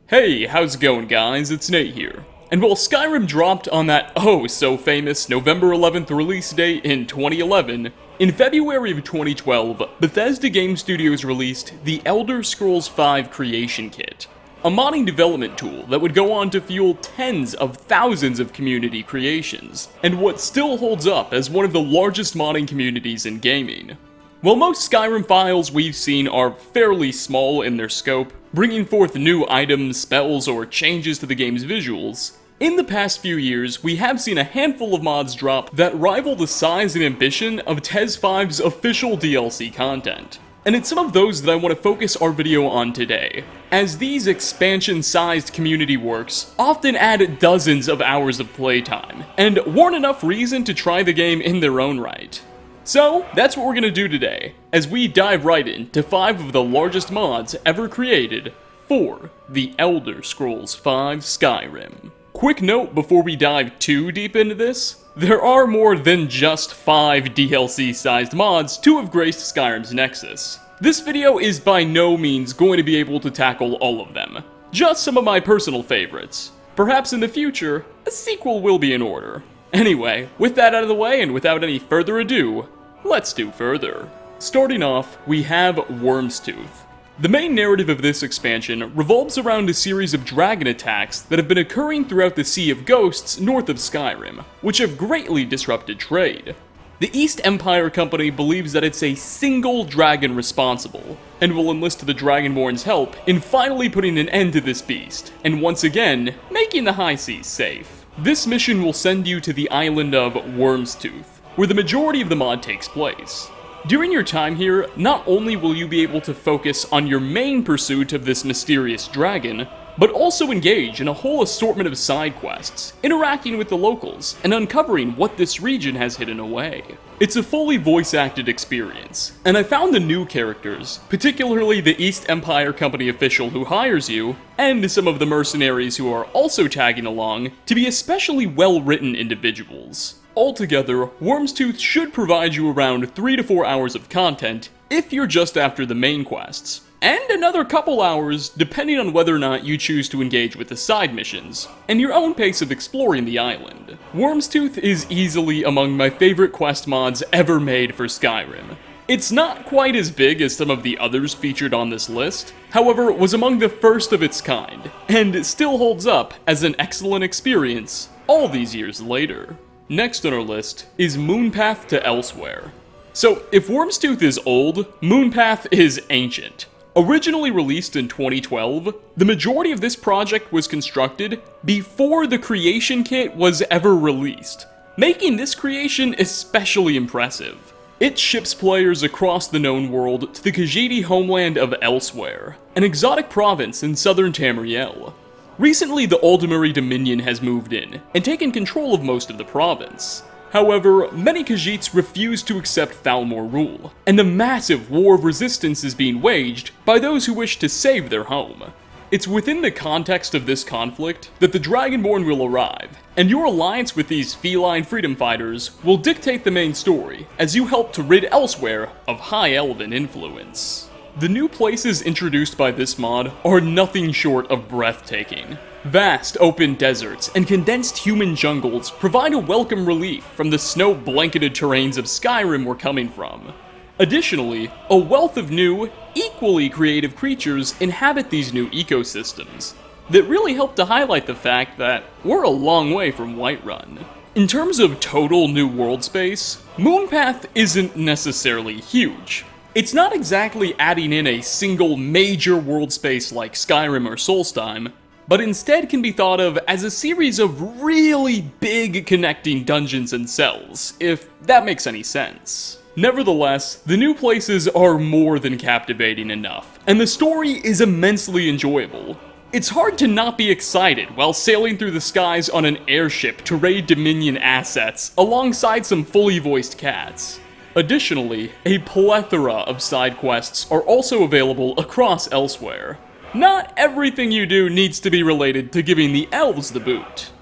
Hey, how's it going guys? It's Nate here. And while Skyrim dropped on that oh-so-famous November 11th release date in 2011, in February of 2012, Bethesda Game Studios released the Elder Scrolls V Creation Kit, a modding development tool that would go on to fuel tens of thousands of community creations, and what still holds up as one of the largest modding communities in gaming. While most Skyrim files we've seen are fairly small in their scope, bringing forth new items, spells, or changes to the game's visuals, in the past few years, we have seen a handful of mods drop that rival the size and ambition of TES 5's official DLC content. And it's some of those that I want to focus our video on today, as these expansion-sized community works often add dozens of hours of playtime, and warrant enough reason to try the game in their own right. So, that's what we're gonna do today, as we dive right into 5 of the largest mods ever created for the Elder Scrolls V Skyrim. Quick note before we dive too deep into this, there are more than just 5 DLC-sized mods to have graced Skyrim's Nexus. This video is by no means going to be able to tackle all of them, just some of my personal favorites. Perhaps in the future, a sequel will be in order. Anyway, with that out of the way and without any further ado, let's do further. Starting off, we have Worm's Tooth. The main narrative of this expansion revolves around a series of dragon attacks that have been occurring throughout the Sea of Ghosts north of Skyrim, which have greatly disrupted trade. The East Empire Company believes that it's a single dragon responsible, and will enlist the Dragonborn's help in finally putting an end to this beast, and once again, making the high seas safe. This mission will send you to the island of Worm's Tooth, where the majority of the mod takes place. During your time here, not only will you be able to focus on your main pursuit of this mysterious dragon, but also engage in a whole assortment of side quests, interacting with the locals, and uncovering what this region has hidden away. It's a fully voice-acted experience, and I found the new characters, particularly the East Empire Company official who hires you, and some of the mercenaries who are also tagging along, to be especially well-written individuals. Altogether, Worm's Tooth should provide you around 3 to 4 hours of content if you're just after the main quests, and another couple hours depending on whether or not you choose to engage with the side missions, and your own pace of exploring the island. Worm's Tooth is easily among my favorite quest mods ever made for Skyrim. It's not quite as big as some of the others featured on this list, however it was among the first of its kind, and still holds up as an excellent experience all these years later. Next on our list is Moonpath to Elsewhere. So, if Worm's Tooth is old, Moonpath is ancient. Originally released in 2012, the majority of this project was constructed before the creation kit was ever released, making this creation especially impressive. It ships players across the known world to the Khajiit homeland of Elsewhere, an exotic province in southern Tamriel. Recently, the Aldemari Dominion has moved in and taken control of most of the province. However, many Khajiits refuse to accept Thalmor rule, and a massive war of resistance is being waged by those who wish to save their home. It's within the context of this conflict that the Dragonborn will arrive, and your alliance with these feline freedom fighters will dictate the main story as you help to rid Elsewhere of high elven influence. The new places introduced by this mod are nothing short of breathtaking. Vast open deserts and condensed human jungles provide a welcome relief from the snow-blanketed terrains of Skyrim we're coming from. Additionally, a wealth of new, equally creative creatures inhabit these new ecosystems that really help to highlight the fact that we're a long way from Whiterun. In terms of total new world space, Moonpath isn't necessarily huge. It's not exactly adding in a single major world space like Skyrim or Solstheim, but instead can be thought of as a series of really big connecting dungeons and cells, if that makes any sense. Nevertheless, the new places are more than captivating enough, and the story is immensely enjoyable. It's hard to not be excited while sailing through the skies on an airship to raid Dominion assets alongside some fully voiced cats. Additionally, a plethora of side quests are also available across Elsewhere. Not everything you do needs to be related to giving the elves the boot.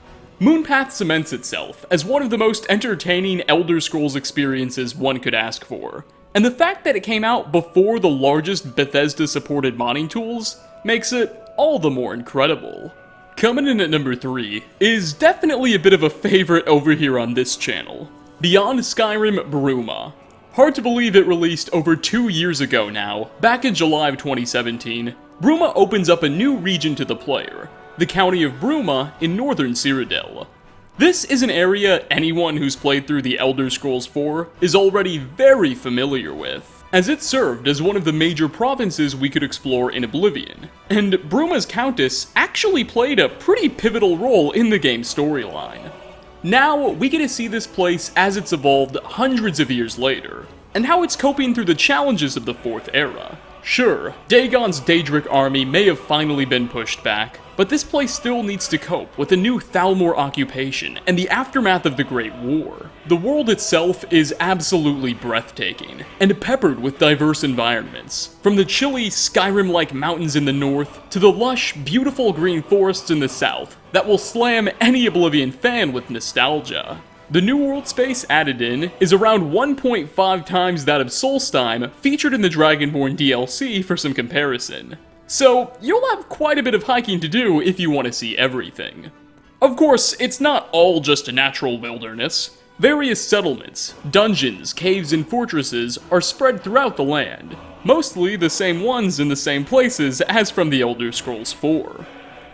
Moonpath cements itself as one of the most entertaining Elder Scrolls experiences one could ask for, and the fact that it came out before the largest Bethesda-supported modding tools makes it all the more incredible. Coming in at number 3 is definitely a bit of a favorite over here on this channel. Beyond Skyrim, Bruma. Hard to believe it released over 2 years ago now. Back in July of 2017, Bruma opens up a new region to the player, the county of Bruma in northern Cyrodiil. This is an area anyone who's played through the Elder Scrolls 4 is already very familiar with, as it served as one of the major provinces we could explore in Oblivion, and Bruma's Countess actually played a pretty pivotal role in the game's storyline. Now, we get to see this place as it's evolved hundreds of years later, and how it's coping through the challenges of the Fourth Era. Sure, Dagon's Daedric army may have finally been pushed back, but this place still needs to cope with a new Thalmor occupation and the aftermath of the Great War. The world itself is absolutely breathtaking, and peppered with diverse environments, from the chilly, Skyrim-like mountains in the north, to the lush, beautiful green forests in the south, that will slam any Oblivion fan with nostalgia. The new world space added in is around 1.5 times that of Solstheim, featured in the Dragonborn DLC for some comparison. So, you'll have quite a bit of hiking to do if you want to see everything. Of course, it's not all just a natural wilderness. Various settlements, dungeons, caves, and fortresses are spread throughout the land, mostly the same ones in the same places as from the Elder Scrolls 4.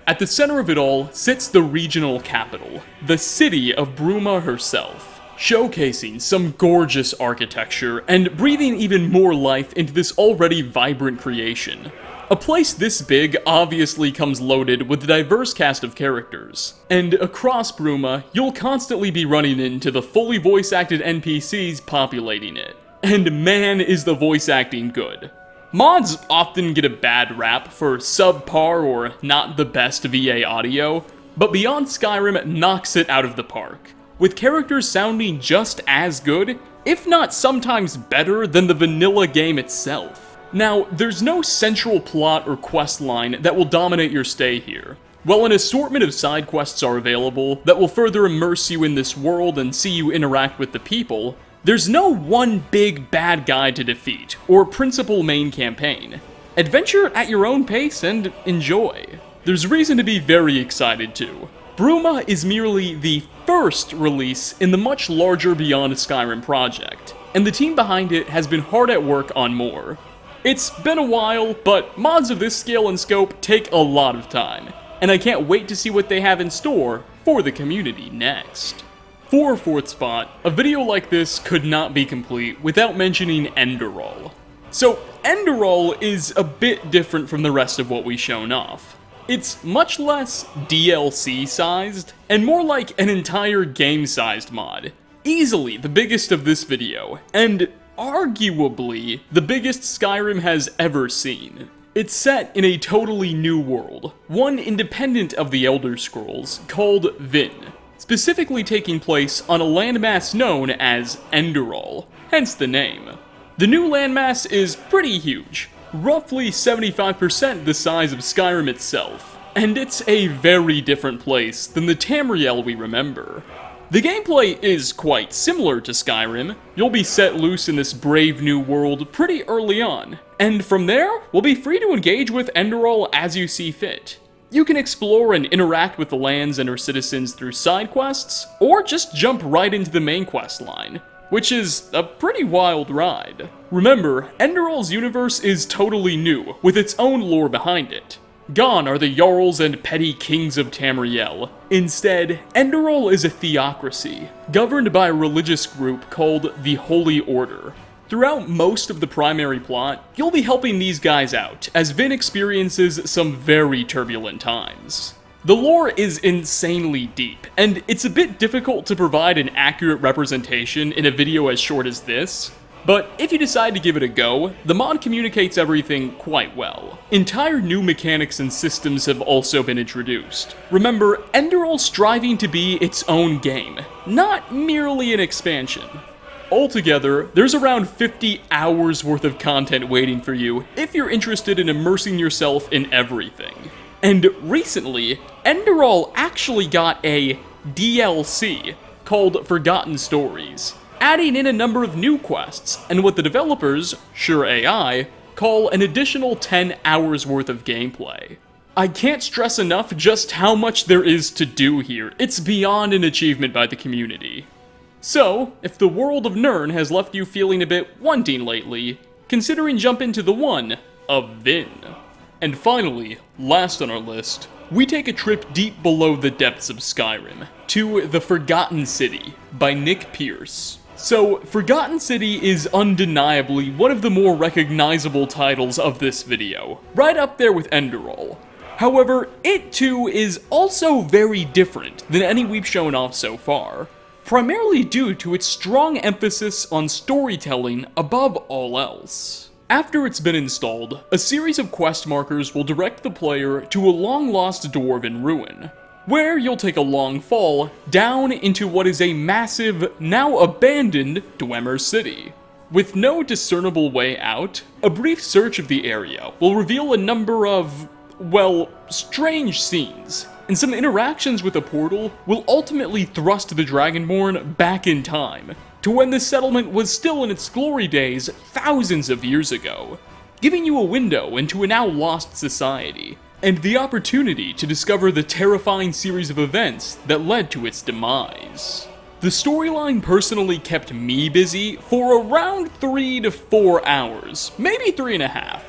At the center of it all sits the regional capital, the city of Bruma herself, showcasing some gorgeous architecture and breathing even more life into this already vibrant creation. A place this big obviously comes loaded with a diverse cast of characters, and across Bruma, you'll constantly be running into the fully voice-acted NPCs populating it. And man, is the voice acting good. Mods often get a bad rap for subpar or not the best VA audio, but Beyond Skyrim knocks it out of the park, with characters sounding just as good, if not sometimes better than the vanilla game itself. Now, there's no central plot or quest line that will dominate your stay here. While an assortment of side quests are available that will further immerse you in this world and see you interact with the people, there's no one big bad guy to defeat, or principal main campaign. Adventure at your own pace and enjoy. There's reason to be very excited too. Bruma is merely the first release in the much larger Beyond Skyrim project, and the team behind it has been hard at work on more. It's been a while, but mods of this scale and scope take a lot of time, and I can't wait to see what they have in store for the community next. For fourth spot, a video like this could not be complete without mentioning Enderal. So, Enderal is a bit different from the rest of what we've shown off. It's much less DLC-sized, and more like an entire game-sized mod. Easily the biggest of this video, and arguably the biggest Skyrim has ever seen. It's set in a totally new world, one independent of the Elder Scrolls, called Vin, specifically taking place on a landmass known as Enderal, hence the name. The new landmass is pretty huge, roughly 75% the size of Skyrim itself, and it's a very different place than the Tamriel we remember. The gameplay is quite similar to Skyrim. You'll be set loose in this brave new world pretty early on, and from there, we'll be free to engage with Enderal as you see fit. You can explore and interact with the lands and her citizens through side quests, or just jump right into the main quest line, which is a pretty wild ride. Remember, Enderal's universe is totally new, with its own lore behind it. Gone are the Jarls and petty kings of Tamriel. Instead, Enderal is a theocracy, governed by a religious group called the Holy Order. Throughout most of the primary plot, you'll be helping these guys out, as Vin experiences some very turbulent times. The lore is insanely deep, and it's a bit difficult to provide an accurate representation in a video as short as this, but if you decide to give it a go, the mod communicates everything quite well. Entire new mechanics and systems have also been introduced. Remember, Enderal's striving to be its own game, not merely an expansion. Altogether, there's around 50 hours worth of content waiting for you if you're interested in immersing yourself in everything. And recently, Enderal actually got a DLC called Forgotten Stories, adding in a number of new quests, and what the developers, Sure AI, call an additional 10 hours worth of gameplay. I can't stress enough just how much there is to do here. It's beyond an achievement by the community. So, if the world of Nirn has left you feeling a bit wanting lately, considering jump into the one of Vin. And finally, last on our list, we take a trip deep below the depths of Skyrim, to The Forgotten City by Nick Pierce. So, Forgotten City is undeniably one of the more recognizable titles of this video, right up there with Enderal. However, it too is also very different than any we've shown off so far, primarily due to its strong emphasis on storytelling above all else. After it's been installed, a series of quest markers will direct the player to a long-lost dwarven ruin, where you'll take a long fall down into what is a massive, now abandoned Dwemer city. With no discernible way out, a brief search of the area will reveal a number of, well, strange scenes, and some interactions with a portal will ultimately thrust the Dragonborn back in time, to when the settlement was still in its glory days thousands of years ago, giving you a window into a now lost society, and the opportunity to discover the terrifying series of events that led to its demise. The storyline personally kept me busy for around 3 to 4 hours, maybe 3.5.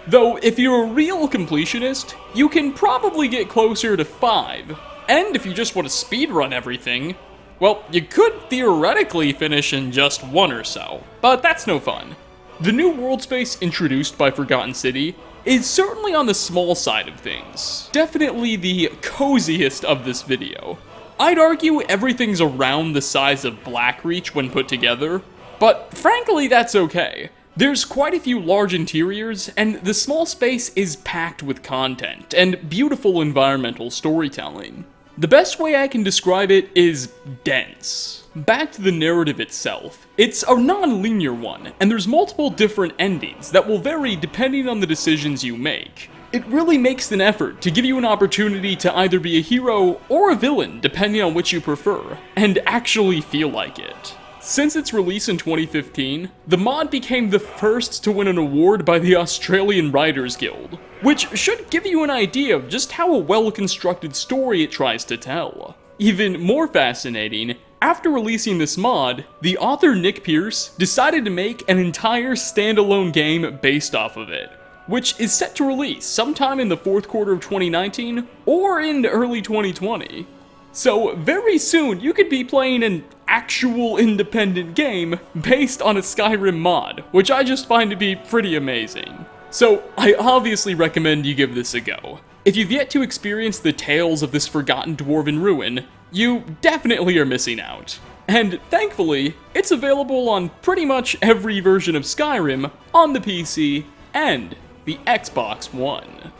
Though, if you're a real completionist, you can probably get closer to 5. And if you just want to speedrun everything, well, you could theoretically finish in just 1 or so, but that's no fun. The new world space introduced by Forgotten City is certainly on the small side of things. Definitely the coziest of this video. I'd argue everything's around the size of Blackreach when put together, but frankly that's okay. There's quite a few large interiors, and the small space is packed with content and beautiful environmental storytelling. The best way I can describe it is dense. Back to the narrative itself, it's a non-linear one, and there's multiple different endings that will vary depending on the decisions you make. It really makes an effort to give you an opportunity to either be a hero or a villain, depending on which you prefer, and actually feel like it. Since its release in 2015, the mod became the first to win an award by the Australian Writers Guild, which should give you an idea of just how a well-constructed story it tries to tell. Even more fascinating, after releasing this mod, the author Nick Pierce decided to make an entire standalone game based off of it, which is set to release sometime in the 4th quarter of 2019 or in early 2020. So very soon you could be playing an actual independent game based on a Skyrim mod, which I just find to be pretty amazing. So I obviously recommend you give this a go. If you've yet to experience the tales of this forgotten dwarven ruin, you definitely are missing out. And thankfully, it's available on pretty much every version of Skyrim on the PC and the Xbox One.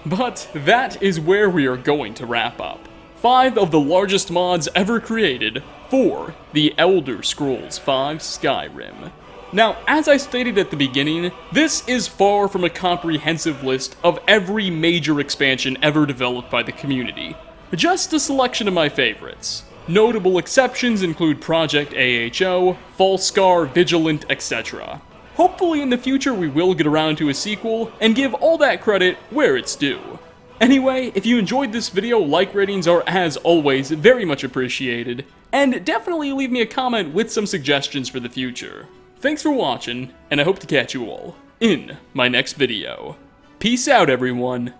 But that is where we are going to wrap up. 5 of the largest mods ever created for the Elder Scrolls V Skyrim. Now, as I stated at the beginning, this is far from a comprehensive list of every major expansion ever developed by the community, just a selection of my favorites. Notable exceptions include Project AHO, Falscar, Vigilant, etc. Hopefully in the future we will get around to a sequel, and give all that credit where it's due. Anyway, if you enjoyed this video, like ratings are, as always, very much appreciated, and definitely leave me a comment with some suggestions for the future. Thanks for watching, and I hope to catch you all in my next video. Peace out, everyone.